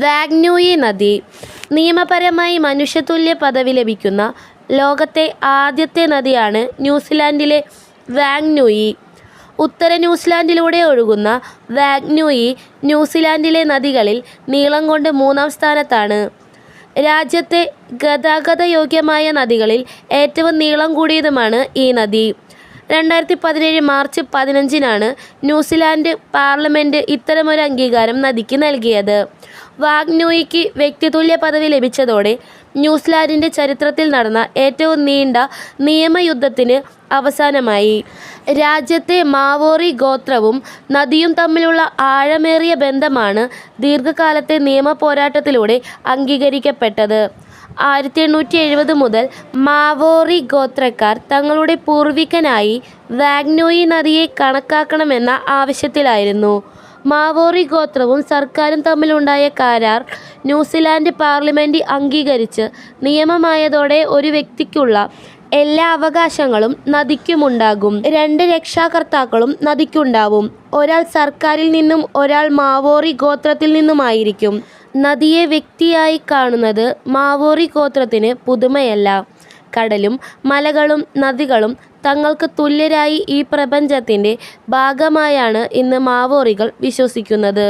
വാങ്നൂയി നദി നിയമപരമായി മനുഷ്യതുല്യ പദവി ലഭിക്കുന്ന ലോകത്തെ ആദ്യത്തെ നദിയാണ് ന്യൂസിലാൻഡിലെ വാങ്നൂയി. ഉത്തര ന്യൂസിലാൻഡിലൂടെ ഒഴുകുന്ന വാങ്നൂയി ന്യൂസിലാൻഡിലെ നദികളിൽ നീളം കൊണ്ട് 3-ാം സ്ഥാനത്താണ്. രാജ്യത്തെ ഗതാഗതയോഗ്യമായ നദികളിൽ ഏറ്റവും നീളം കൂടിയതുമാണ് ഈ നദി. 2017 മാർച്ച് 15-നാണ് ന്യൂസിലാൻഡ് പാർലമെൻറ്റ് ഇത്തരമൊരു അംഗീകാരം നദിക്ക് നൽകിയത്. വാങ്നൂയിക്ക് വ്യക്തിതുല്യ പദവി ലഭിച്ചതോടെ ന്യൂസിലാൻഡിൻ്റെ ചരിത്രത്തിൽ നടന്ന ഏറ്റവും നീണ്ട നിയമയുദ്ധത്തിന് അവസാനമായി. രാജ്യത്തെ മാവോറി ഗോത്രവും നദിയും തമ്മിലുള്ള ആഴമേറിയ ബന്ധമാണ് ദീർഘകാലത്തെ നിയമ പോരാട്ടത്തിലൂടെ അംഗീകരിക്കപ്പെട്ടത്. 1870 മുതൽ മാവോറി ഗോത്രക്കാർ തങ്ങളുടെ പൂർവികനായി വാങ്നൂയി നദിയെ കണക്കാക്കണമെന്ന ആവശ്യത്തിലായിരുന്നു. മാവോറി ഗോത്രവും സർക്കാരും തമ്മിലുണ്ടായ കരാർ ന്യൂസിലാൻഡ് പാർലമെൻറ്റ് അംഗീകരിച്ച് നിയമമായതോടെ ഒരു വ്യക്തിക്കുള്ള എല്ലാ അവകാശങ്ങളും നദിക്കുമുണ്ടാകും. 2 രക്ഷാകർത്താക്കളും നദിക്കുണ്ടാവും. ഒരാൾ സർക്കാരിൽ നിന്നും ഒരാൾ മാവോറി ഗോത്രത്തിൽ നിന്നുമായിരിക്കും. നദിയെ വ്യക്തിയായി കാണുന്നത് മാവോറി ഗോത്രത്തിന് പുതുമയല്ല. കടലും മലകളും നദികളും തങ്ങൾക്ക് തുല്യരായി ഈ പ്രപഞ്ചത്തിൻ്റെ ഭാഗമായാണ് ഇന്ന് മാവോറികൾ വിശ്വസിക്കുന്നത്.